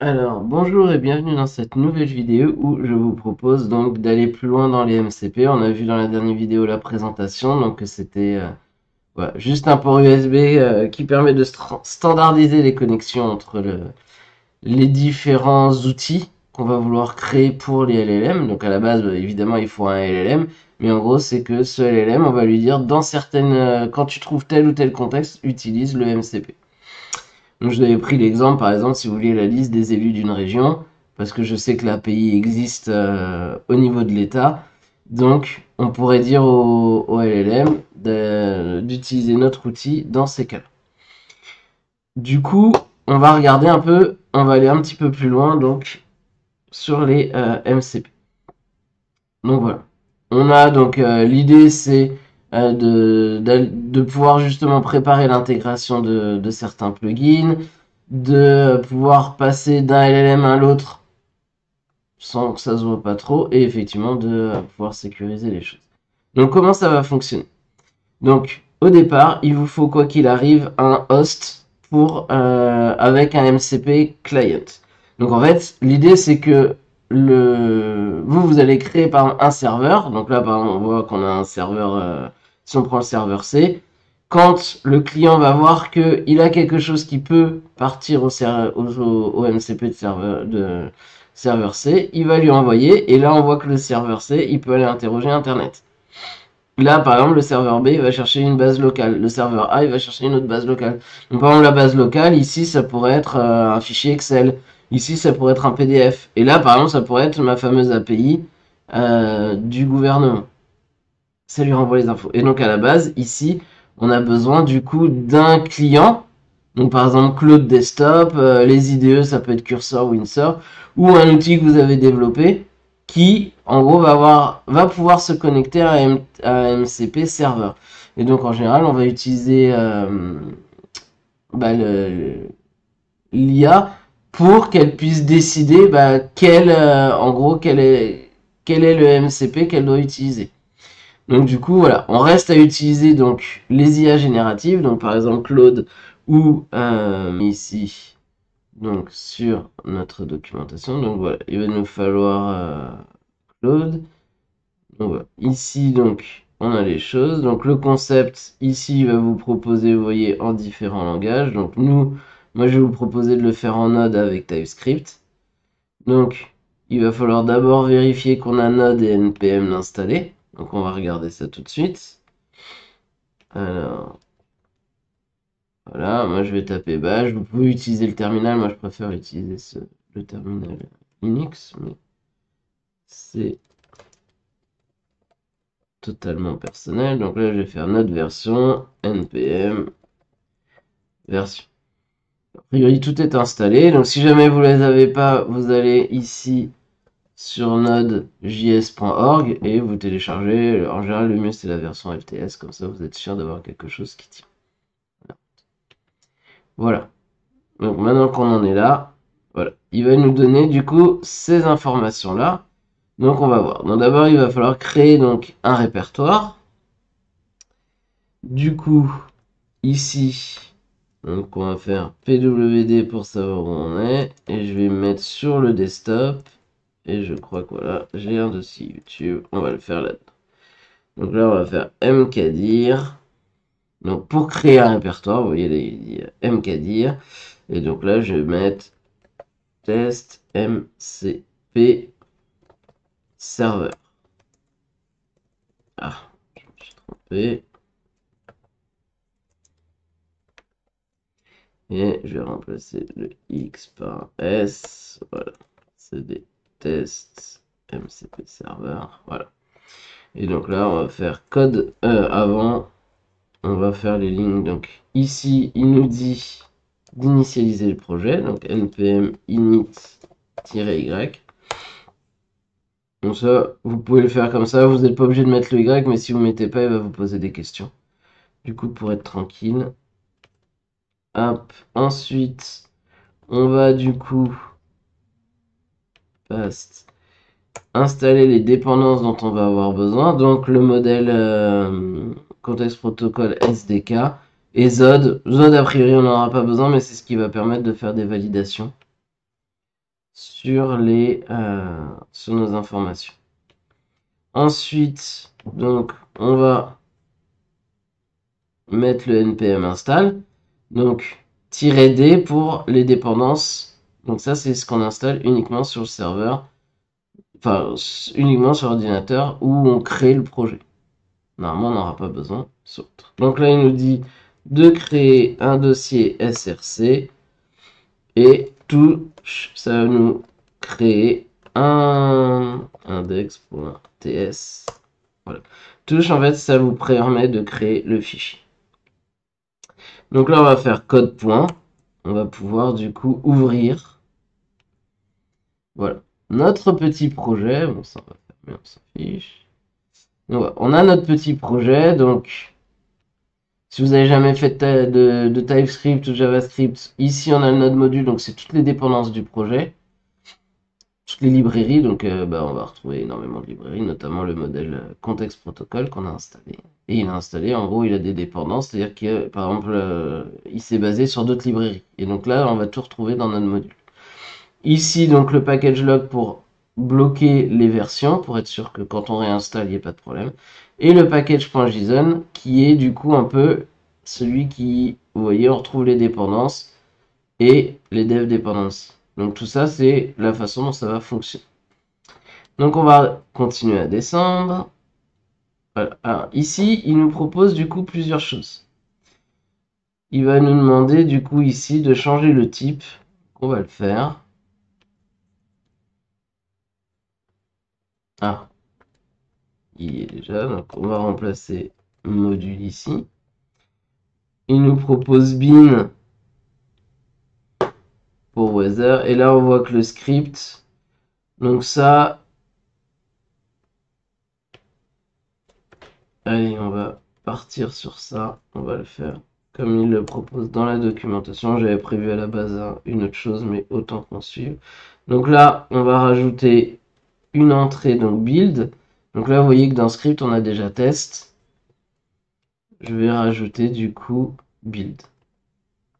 Alors, bonjour et bienvenue dans cette nouvelle vidéo où je vous propose donc d'aller plus loin dans les MCP. On a vu dans la dernière vidéo la présentation, donc c'était voilà, juste un port USB qui permet de standardiser les connexions entre les différents outils qu'on va vouloir créer pour les LLM. Donc à la base, évidemment, il faut un LLM, mais en gros, c'est que ce LLM, on va lui dire dans quand tu trouves tel ou tel contexte, utilise le MCP. Donc je vous avais pris l'exemple, par exemple, si vous voulez la liste des élus d'une région, parce que je sais que l'API existe au niveau de l'État. Donc, on pourrait dire au LLM d'utiliser notre outil dans ces cas-là. Du coup, on va regarder un peu, on va aller un petit peu plus loin donc sur les MCP. Donc voilà. On a donc l'idée c'est de pouvoir justement préparer l'intégration de certains plugins, de pouvoir passer d'un LLM à l'autre sans que ça se voit pas trop, et effectivement de pouvoir sécuriser les choses. Donc comment ça va fonctionner? Donc au départ, il vous faut quoi qu'il arrive un host avec un MCP client. Donc en fait, l'idée c'est que vous allez créer par exemple un serveur. Donc là par exemple, on voit qu'on a un serveur, si on prend le serveur C, quand le client va voir qu'il a quelque chose qui peut partir au MCP de serveur C, il va lui envoyer, et là on voit que le serveur C, il peut aller interroger Internet. Là, par exemple, le serveur B il va chercher une base locale. Le serveur A, il va chercher une autre base locale. Donc, par exemple, la base locale, ici, ça pourrait être un fichier Excel. Ici, ça pourrait être un PDF. Et là, par exemple, ça pourrait être ma fameuse API du gouvernement. Ça lui renvoie les infos. Et donc, à la base, ici, on a besoin du coup d'un client. Donc, par exemple, Claude Desktop, les IDE, ça peut être Cursor ou Insert, ou un outil que vous avez développé qui, en gros, va pouvoir se connecter à un MCP serveur. Et donc, en général, on va utiliser bah, l'IA pour qu'elle puisse décider en gros, quel est le MCP qu'elle doit utiliser. Donc du coup, voilà, on reste à utiliser donc les IA génératives, donc par exemple Claude ou ici, donc sur notre documentation. Donc voilà, il va nous falloir Claude. Donc voilà. Ici, donc, on a les choses. Donc le concept, ici, il va vous proposer, vous voyez, en différents langages. Donc moi, je vais vous proposer de le faire en Node avec TypeScript. Donc, il va falloir d'abord vérifier qu'on a Node et NPM installés. Donc on va regarder ça tout de suite. Alors, voilà, moi je vais taper bash. Vous pouvez utiliser le terminal. Moi je préfère utiliser le terminal Linux, mais c'est totalement personnel. Donc là je vais faire notre version npm version. A priori tout est installé. Donc si jamais vous ne les avez pas, vous allez ici sur node.js.org et vous téléchargez. En général le mieux c'est la version LTS, comme ça vous êtes sûr d'avoir quelque chose qui tient. Voilà. Donc maintenant qu'on en est là, voilà, il va nous donner du coup ces informations-là. Donc on va voir. Donc d'abord il va falloir créer donc un répertoire. Du coup, ici, donc on va faire pwd pour savoir où on est. Et je vais me mettre sur le desktop. Et je crois que voilà, j'ai un dossier YouTube. On va le faire là-dedans. Donc là on va faire mkdir. Donc pour créer un répertoire, vous voyez là il dit mkdir. Et donc là je vais mettre test MCP serveur. Ah, je me suis trompé. Et je vais remplacer le X par S. Voilà. C'est des tests MCP serveur. Voilà. Et donc là, on va faire code avant. On va faire les lignes. Donc ici, il nous dit d'initialiser le projet. Donc npm init-y. Donc ça, vous pouvez le faire comme ça, vous n'êtes pas obligé de mettre le Y, mais si vous ne mettez pas, il va vous poser des questions. Du coup, pour être tranquille. Hop. Ensuite, on va du coup installer les dépendances dont on va avoir besoin. Donc le modèle Context Protocol SDK et Zod. Zod, a priori, on n'en aura pas besoin, mais c'est ce qui va permettre de faire des validations. sur sur nos informations. Ensuite, donc, on va mettre le npm install. Donc, -d pour les dépendances. Donc ça, c'est ce qu'on installe uniquement sur le serveur. Enfin, uniquement sur l'ordinateur où on crée le projet. Normalement, on n'aura pas besoin sur autre. Donc là, il nous dit de créer un dossier src. Et tout, ça va nous créer un index.ts. Voilà. Touche, en fait, ça vous permet de créer le fichier. Donc là, on va faire code point. On va pouvoir du coup ouvrir. Voilà. Notre petit projet. Bon, ça va faire bien, on s'en fiche. Donc, voilà. On a notre petit projet. Donc, si vous n'avez jamais fait de TypeScript ou JavaScript, ici on a le node module. Donc, c'est toutes les dépendances du projet. Toutes les librairies, donc on va retrouver énormément de librairies, notamment le modèle Context Protocol qu'on a installé. Et il a installé, en gros, il a des dépendances, c'est-à-dire que, par exemple, il s'est basé sur d'autres librairies. Et donc là, on va tout retrouver dans notre module. Ici, donc, le package log pour bloquer les versions, pour être sûr que quand on réinstalle, il n'y ait pas de problème. Et le package.json, qui est du coup un peu celui qui, vous voyez, on retrouve les dépendances et les dev dependencies. Donc tout ça, c'est la façon dont ça va fonctionner. Donc on va continuer à descendre. Voilà. Alors ici, il nous propose du coup plusieurs choses. Il va nous demander du coup ici de changer le type. On va le faire. Ah, il y est déjà. Donc on va remplacer module ici. Il nous propose bin pour weather. Et là, on voit que le script. Donc ça... Allez, on va partir sur ça. On va le faire comme il le propose dans la documentation. J'avais prévu à la base une autre chose, mais autant qu'on suive. Donc là, on va rajouter une entrée, donc build. Donc là, vous voyez que dans script, on a déjà test. Je vais rajouter du coup build.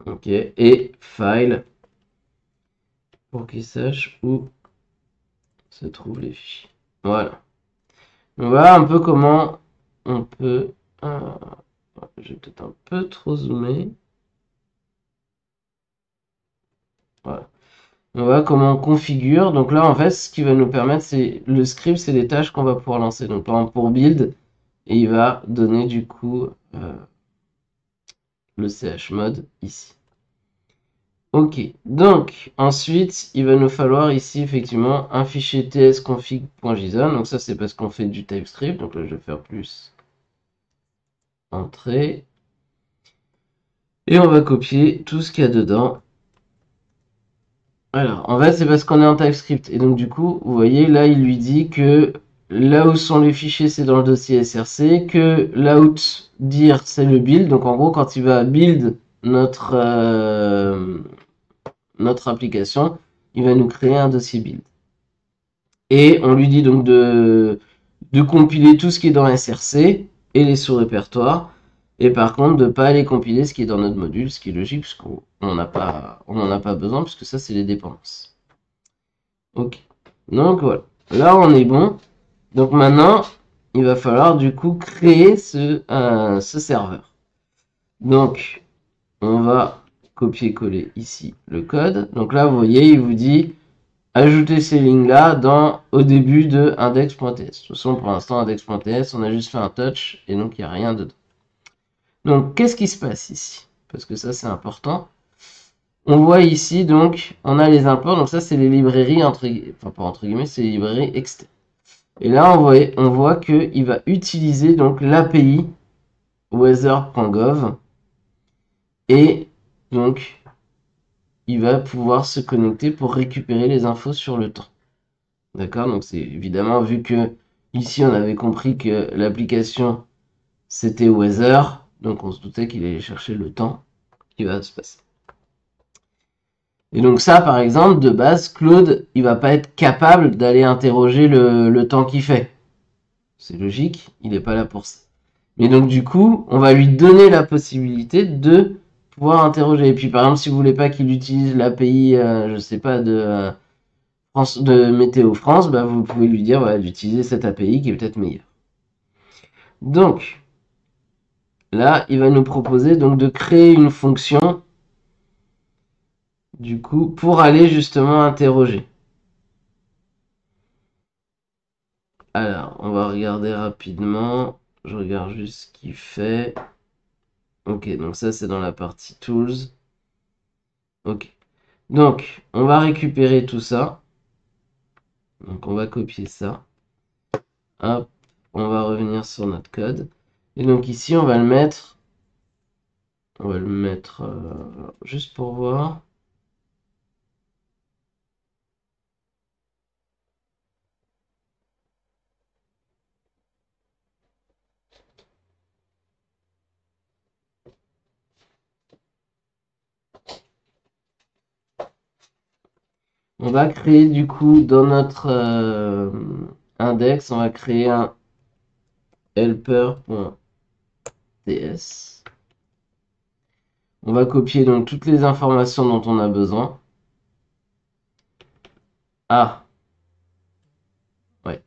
Ok, et file pour qu'il sache où se trouvent les fichiers. Voilà. Donc voilà un peu comment on peut... je vais peut-être un peu trop zoomer. Voilà. On va comment on configure. Donc là, en fait, ce qui va nous permettre, c'est le script, c'est les tâches qu'on va pouvoir lancer. Donc par exemple pour build, et il va donner du coup le chmod ici. Ok, donc ensuite, il va nous falloir ici effectivement un fichier tsconfig.json. Donc ça, c'est parce qu'on fait du TypeScript. Donc là, je vais faire plus entrée. Et on va copier tout ce qu'il y a dedans. Alors, en fait, c'est parce qu'on est en TypeScript. Et donc, du coup, vous voyez, là, il lui dit que là où sont les fichiers, c'est dans le dossier src, que l'out.dir, c'est le build. Donc, en gros, quand il va build notre application, il va nous créer un dossier build. Et on lui dit donc de compiler tout ce qui est dans src et les sous-répertoires. Et par contre, de ne pas aller compiler ce qui est dans notre module, ce qui est logique, puisqu'on n'en a pas besoin, puisque ça, c'est les dépendances. Ok. Donc voilà. Là, on est bon. Donc maintenant, il va falloir du coup créer ce serveur. Donc, on va copier-coller ici le code. Donc là, vous voyez, il vous dit ajouter ces lignes-là au début de index.ts. De toute façon, pour l'instant, index.ts, on a juste fait un touch et donc il n'y a rien dedans. Donc, qu'est-ce qui se passe ici? Parce que ça, c'est important. On voit ici, donc, on a les imports. Donc ça, c'est les librairies, enfin pas entre guillemets, c'est les librairies externes. Et là, on voit qu'il va utiliser donc l'API weather.gov. Et donc, il va pouvoir se connecter pour récupérer les infos sur le temps. D'accord? Donc c'est évidemment, vu que ici, on avait compris que l'application, c'était weather. Donc on se doutait qu'il allait chercher le temps qui va se passer. Et donc ça, par exemple, de base, Claude, il va pas être capable d'aller interroger le temps qu'il fait. C'est logique, il n'est pas là pour ça. Mais donc du coup, on va lui donner la possibilité de pouvoir interroger. Et puis par exemple, si vous voulez pas qu'il utilise l'API, je sais pas, de de Météo France, bah, vous pouvez lui dire voilà, d'utiliser cette API qui est peut-être meilleure. Donc, là, il va nous proposer donc de créer une fonction, du coup, pour aller justement interroger. Alors, on va regarder rapidement. Je regarde juste ce qu'il fait. Ok, donc ça, c'est dans la partie Tools. Ok. Donc, on va récupérer tout ça. Donc, on va copier ça. Hop, on va revenir sur notre code. Et donc ici, on va le mettre. On va le mettre juste pour voir. On va créer du coup dans notre index, on va créer un helper.ts. On va copier donc toutes les informations dont on a besoin. Ah, ouais.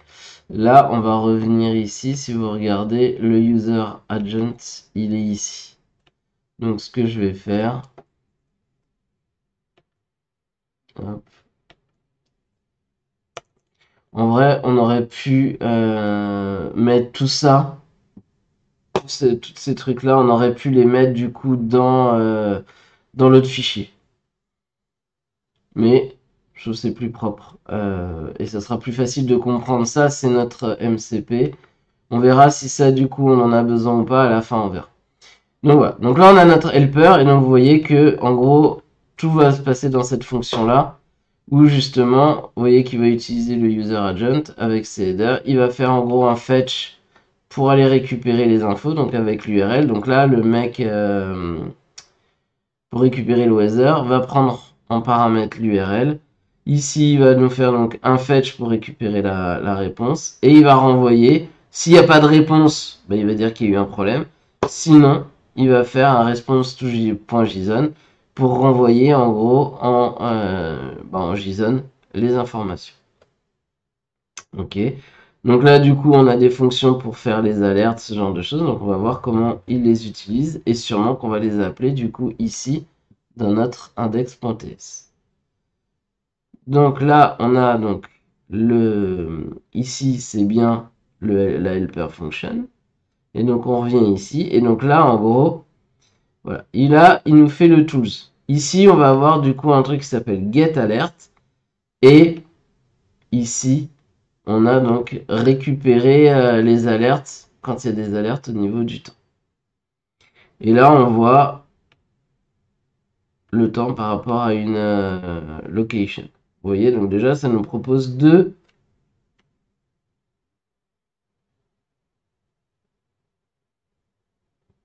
Là, on va revenir ici. Si vous regardez, le user agent, il est ici. Donc, ce que je vais faire, hop. En vrai, on aurait pu mettre tout ça, tous ces trucs-là, on aurait pu les mettre du coup dans l'autre fichier. Mais je trouve que c'est plus propre. Et ça sera plus facile de comprendre ça, c'est notre MCP. On verra si ça du coup on en a besoin ou pas, à la fin on verra. Donc voilà, donc là on a notre helper et donc vous voyez que en gros tout va se passer dans cette fonction là où justement vous voyez qu'il va utiliser le user agent avec ses headers, il va faire en gros un fetch pour aller récupérer les infos donc avec l'URL. Donc là le mec pour récupérer le weather va prendre en paramètre l'URL. Ici il va nous faire donc un fetch pour récupérer la réponse et il va renvoyer. S'il n'y a pas de réponse, bah, il va dire qu'il y a eu un problème. Sinon, il va faire un response.json pour renvoyer en gros en JSON les informations. Ok. Donc là, du coup, on a des fonctions pour faire les alertes, ce genre de choses. Donc on va voir comment il les utilise et sûrement qu'on va les appeler du coup ici dans notre index.ts. Donc là, on a donc ici, c'est bien la helper function. Et donc on revient ici. Et donc là, en gros, voilà, il nous fait le tools. Ici, on va avoir du coup un truc qui s'appelle getAlert. Et ici, on a donc récupéré les alertes quand il y a des alertes au niveau du temps. Et là, on voit le temps par rapport à une location. Vous voyez, donc déjà, ça nous propose deux.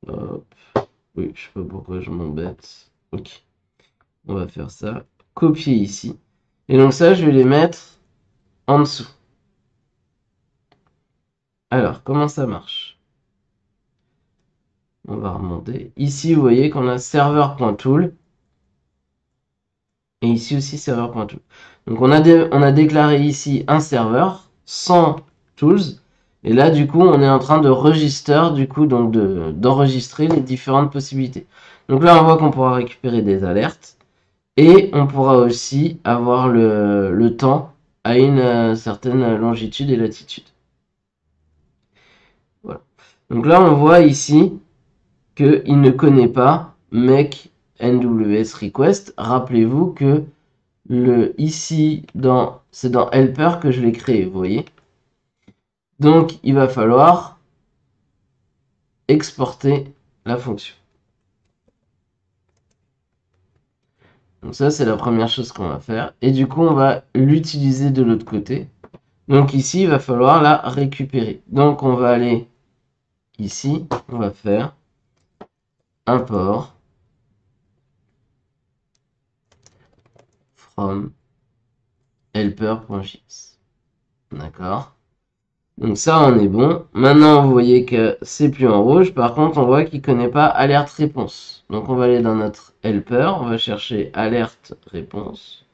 Hop. Oui, je sais pas pourquoi je m'embête. Ok, on va faire ça. Copier ici. Et donc ça, je vais les mettre en dessous. Alors, comment ça marche? On va remonter. Ici, vous voyez qu'on a serveur.tool. Et ici aussi serveur.tool. Donc on a déclaré ici un serveur sans tools. Et là, du coup, on est en train de register, du coup, donc d'enregistrer les différentes possibilités. Donc là, on voit qu'on pourra récupérer des alertes. Et on pourra aussi avoir le temps à une certaine longitude et latitude. Voilà. Donc là, on voit ici qu'il ne connaît pas make NWS request. Rappelez-vous que ici, c'est dans helper que je l'ai créé, vous voyez. Donc, il va falloir exporter la fonction. Donc ça, c'est la première chose qu'on va faire. Et du coup, on va l'utiliser de l'autre côté. Donc ici, il va falloir la récupérer. Donc, on va aller ici, on va faire import from helper.js. D'accord. Donc ça, on est bon. Maintenant, vous voyez que c'est plus en rouge. Par contre, on voit qu'il ne connaît pas alerte réponse. Donc on va aller dans notre helper. On va chercher alerte réponse.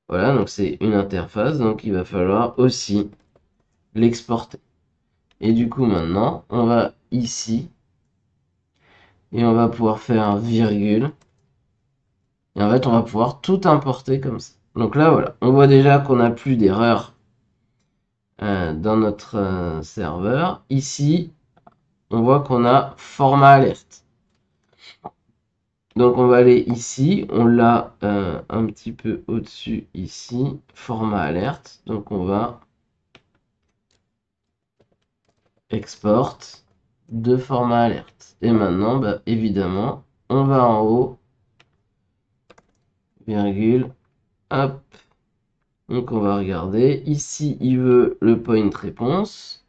Voilà, donc c'est une interface, donc il va falloir aussi l'exporter. Et du coup, maintenant, on va ici, et on va pouvoir faire un virgule. Et en fait, on va pouvoir tout importer comme ça. Donc là, voilà, on voit déjà qu'on n'a plus d'erreur dans notre serveur. Ici, on voit qu'on a format alerte. Donc on va aller ici, on l'a un petit peu au-dessus ici, format alerte. Donc on va export de format alerte. Et maintenant, bah, évidemment, on va en haut, virgule, hop. Donc on va regarder. Ici, il veut le point réponse.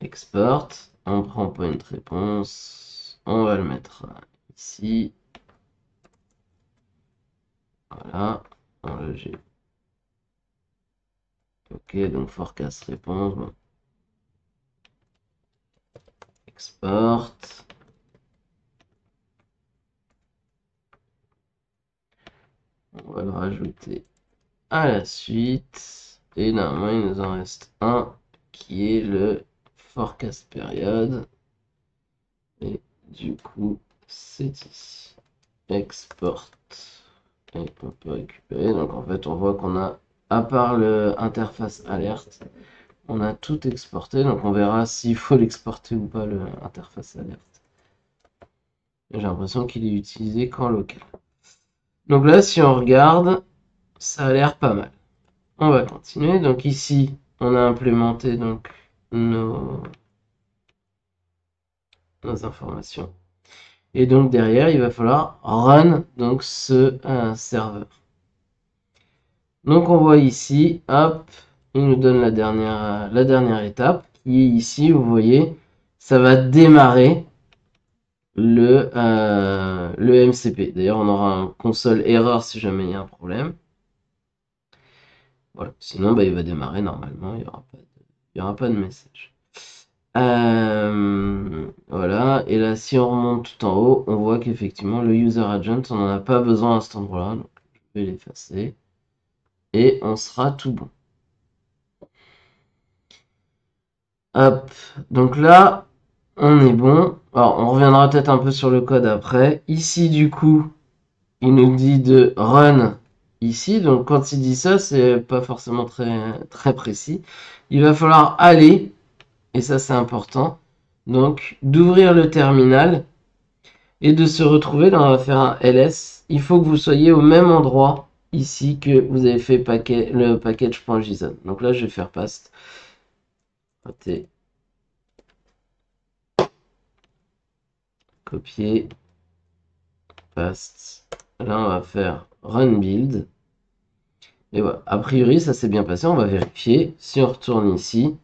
Export. On prend point réponse. On va le mettre ici. Voilà. On le G. Ok, donc forecast réponse. Bon. Export. On va le rajouter à la suite. Et normalement, il nous en reste un qui est le forecast période. Et du coup, c'est ici. Export. Et on peut récupérer. Donc en fait, on voit qu'on a, à part l'interface alerte, on a tout exporté. Donc on verra s'il faut l'exporter ou pas, l'interface alerte. J'ai l'impression qu'il est utilisé qu'en local. Donc là, si on regarde, ça a l'air pas mal. On va continuer. Donc ici, on a implémenté donc nos informations. Et donc derrière, il va falloir run donc ce serveur. Donc on voit ici, hop, il nous donne la dernière étape qui est ici, vous voyez, ça va démarrer le MCP. D'ailleurs, on aura un console erreur si jamais il y a un problème. Voilà, sinon bah, il va démarrer normalement, il n'y aura pas de message. Voilà, et là si on remonte tout en haut, on voit qu'effectivement le user agent, on n'en a pas besoin à cet endroit-là, donc je vais l'effacer et on sera tout bon. Hop, donc là on est bon. Alors on reviendra peut-être un peu sur le code après. Ici du coup, il nous dit de run ici, donc quand il dit ça, c'est pas forcément très précis. Il va falloir aller, et ça c'est important, donc d'ouvrir le terminal et de se retrouver, là on va faire un ls, il faut que vous soyez au même endroit ici que vous avez fait le package.json. Donc là je vais faire paste. Copier, paste. Là on va faire run build. Et voilà, a priori ça s'est bien passé, on va vérifier. Si on retourne ici,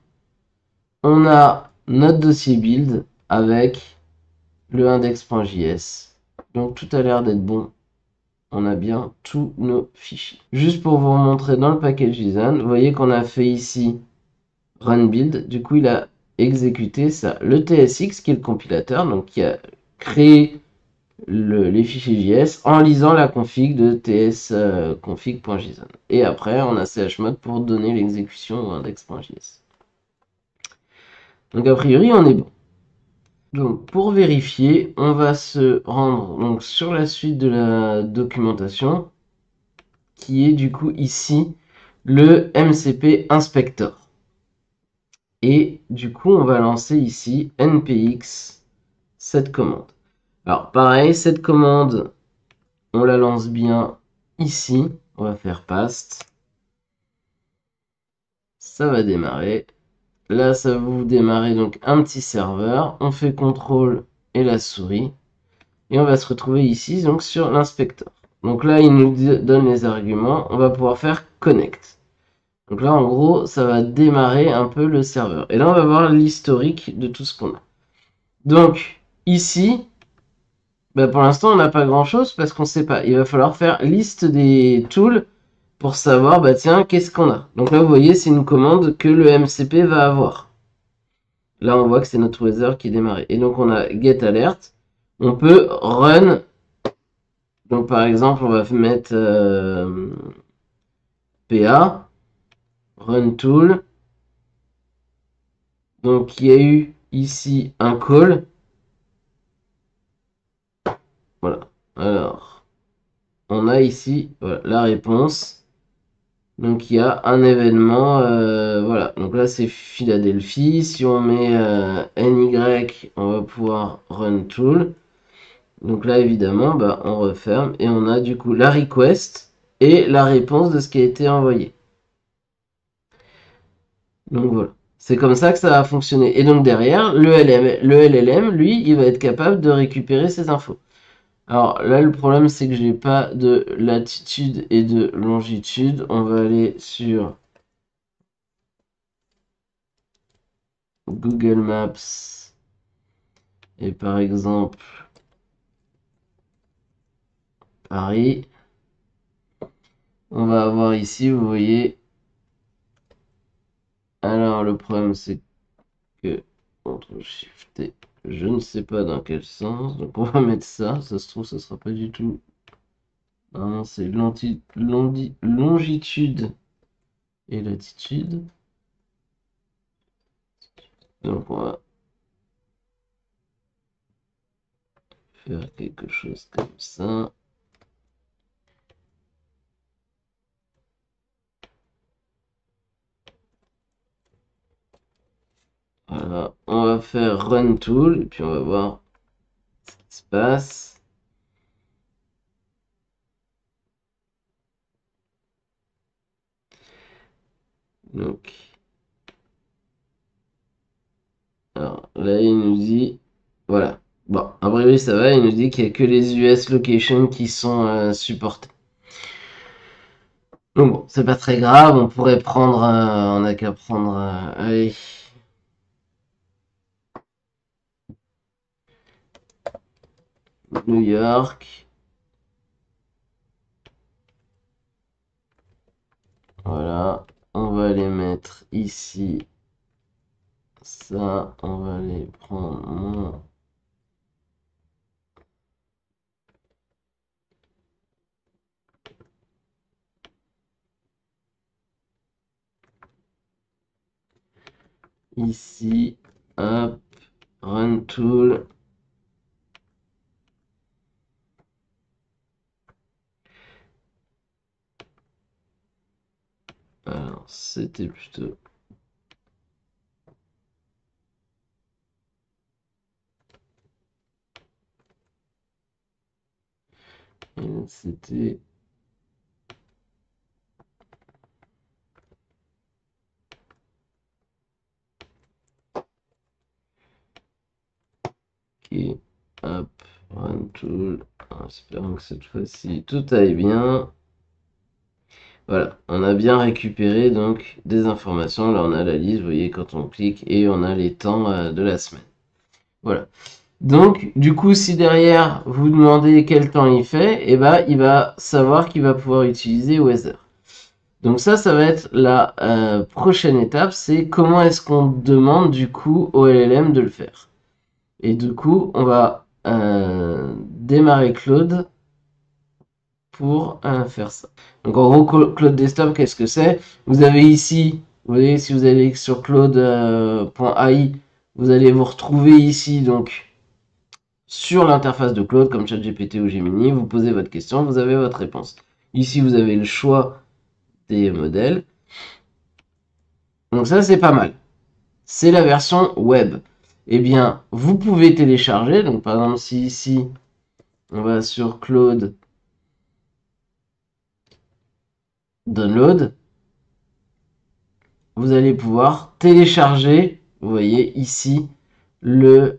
on a notre dossier build avec le index.js. Donc tout a l'air d'être bon. On a bien tous nos fichiers. Juste pour vous montrer dans le package JSON, vous voyez qu'on a fait ici run build. Du coup, il a exécuté ça. Le TSX qui est le compilateur, donc qui a créé les fichiers JS en lisant la config de tsconfig.json. Et après, on a chmod pour donner l'exécution au index.js. Donc a priori, on est bon. Donc pour vérifier, on va se rendre donc sur la suite de la documentation qui est du coup ici le MCP Inspector. Et du coup, on va lancer ici npx cette commande. Alors pareil, cette commande, on la lance bien ici. On va faire paste. Ça va démarrer. Là, ça va vous démarrer donc un petit serveur. On fait CTRL et la souris. Et on va se retrouver ici donc sur l'inspecteur. Donc là, il nous donne les arguments. On va pouvoir faire connect. Donc là, en gros, ça va démarrer un peu le serveur. Et là, on va voir l'historique de tout ce qu'on a. Donc, ici, bah pour l'instant, on n'a pas grand-chose parce qu'on ne sait pas. Il va falloir faire liste des tools pour savoir, bah tiens, qu'est-ce qu'on a. Donc là, vous voyez, c'est une commande que le MCP va avoir. Là, on voit que c'est notre weather qui est démarré. Et donc, on a get alert. On peut run. Donc par exemple, on va mettre PA, run tool. Donc il y a eu ici un call. Voilà. Alors, on a ici voilà, la réponse. Donc il y a un événement. Voilà. Donc là c'est Philadelphie. Si on met NY, on va pouvoir run tool. Donc là évidemment, bah, on referme et on a du coup la request et la réponse de ce qui a été envoyé. Donc voilà. C'est comme ça que ça va fonctionner. Et donc derrière, le LLM, lui, il va être capable de récupérer ces infos. Alors là, le problème, c'est que j'ai pas de latitude et de longitude. On va aller sur Google Maps et par exemple Paris. On va avoir ici, vous voyez. Alors le problème, c'est que entre Shift et je ne sais pas dans quel sens. Donc on va mettre ça. Ça se trouve, ça sera pas du tout. Non, c'est longitude et latitude. Donc on va faire quelque chose comme ça. Voilà, on va faire Run Tool et puis on va voir ce qui se passe. Donc, alors là il nous dit, voilà. Bon, a priori ça va, il nous dit qu'il n'y a que les US locations qui sont supportés. Donc bon, c'est pas très grave, on pourrait prendre, on n'a qu'à prendre, allez, New York. Voilà, on va les mettre ici. Ça, on va aller prendre ici. Hop, Run Tool. Alors, c'était plutôt... C'était... Ok, hop, Run Tool. En espérant que cette fois-ci tout aille bien. Voilà, on a bien récupéré donc des informations. Là, on a la liste, vous voyez, quand on clique, et on a les temps de la semaine. Voilà. Donc, du coup, si derrière vous demandez quel temps il fait, eh ben, il va savoir qu'il va pouvoir utiliser Weather. Donc ça va être la prochaine étape, c'est comment est-ce qu'on demande du coup au LLM de le faire. Et du coup, on va démarrer Claude pour faire ça. Donc en gros, Claude Desktop, qu'est-ce que c'est? Vous avez ici, vous voyez, si vous allez sur claude.ai, vous allez vous retrouver ici donc sur l'interface de Claude, comme ChatGPT ou Gemini, vous posez votre question, vous avez votre réponse. Ici, vous avez le choix des modèles. Donc ça, c'est pas mal. C'est la version web. Eh bien, vous pouvez télécharger. Donc par exemple, si ici, on va sur Claude Download, vous allez pouvoir télécharger, vous voyez ici, le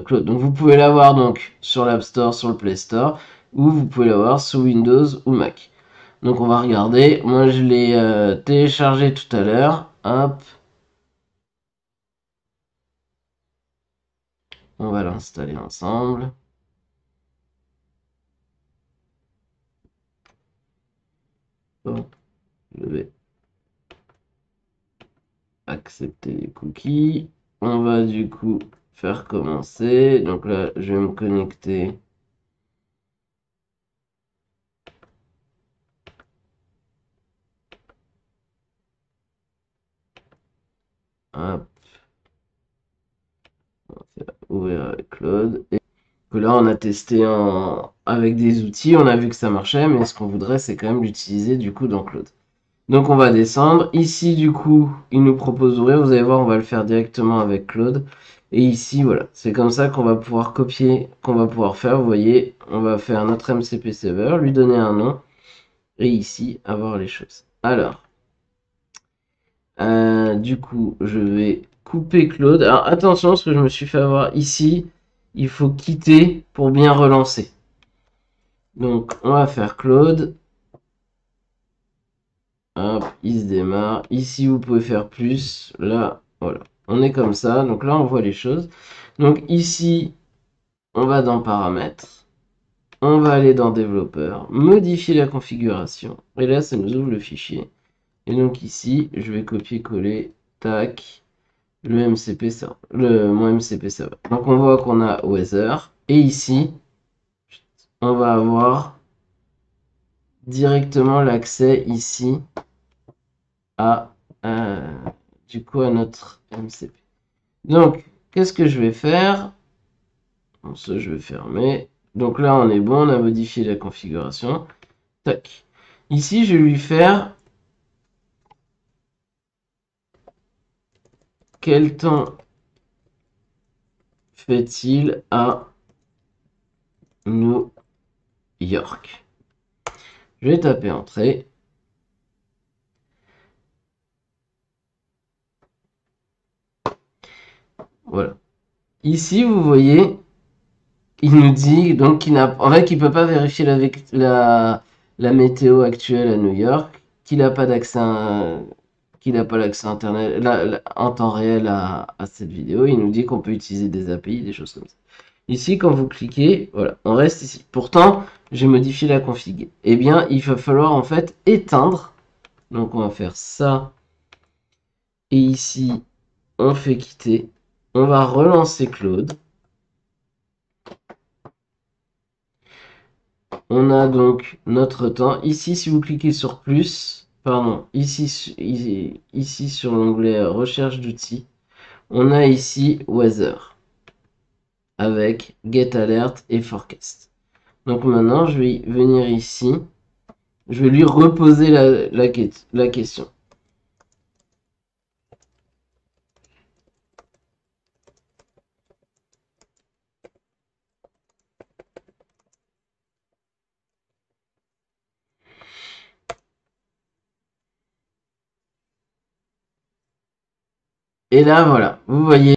Claude. Donc vous pouvez l'avoir donc sur l'App Store, sur le Play Store, ou vous pouvez l'avoir sur Windows ou Mac. Donc on va regarder. Moi je l'ai téléchargé tout à l'heure. Hop. On va l'installer ensemble. Hop. Je vais accepter les cookies. On va du coup faire commencer. Donc là, je vais me connecter. Hop, ouvrir avec Claude. Et que là, on a testé avec des outils, on a vu que ça marchait, mais ce qu'on voudrait, c'est quand même l'utiliser du coup dans Claude. Donc on va descendre. Ici, du coup, il nous propose d'ouvrir. Vous allez voir, on va le faire directement avec Claude. Et ici, voilà, c'est comme ça qu'on va pouvoir copier, qu'on va pouvoir faire. Vous voyez, on va faire notre MCP Saver, lui donner un nom. Et ici, avoir les choses. Alors, du coup, je vais couper Claude. Alors attention, parce que je me suis fait avoir ici. Il faut quitter pour bien relancer. Donc, on va faire Claude. Hop, il se démarre. Ici, vous pouvez faire plus. Là, voilà. On est comme ça. Donc là, on voit les choses. Donc ici, on va dans Paramètres. On va aller dans Développeur. Modifier la configuration. Et là, ça nous ouvre le fichier. Et donc ici, je vais copier-coller. Tac. Le MCP server. Mon MCP server. Donc on voit qu'on a Weather. Et ici, on va avoir directement l'accès ici à du coup à notre MCP. Donc, qu'est-ce que je vais faire? Bon, ça, je vais fermer. Donc là, on est bon, on a modifié la configuration. Tac. Ici, je vais lui faire quel temps fait-il à New York? Je vais taper entrée. Voilà. Ici, vous voyez, il nous dit donc qu'il n'a, en fait, qu'il peut pas vérifier la météo actuelle à New York, qu'il n'a pas d'accès, qu'il n'a pas l'accès internet en temps réel à cette vidéo. Il nous dit qu'on peut utiliser des API, des choses comme ça. Ici, quand vous cliquez, voilà, on reste ici. Pourtant, j'ai modifié la config. Eh bien, il va falloir en fait éteindre. Donc, on va faire ça. Et ici, on fait quitter. On va relancer Claude. On a donc notre temps. Ici, si vous cliquez sur plus, pardon, ici sur l'onglet recherche d'outils, on a ici Weather avec Get Alert et Forecast. Donc maintenant, je vais venir ici. Je vais lui reposer la question. Et là, voilà, vous voyez.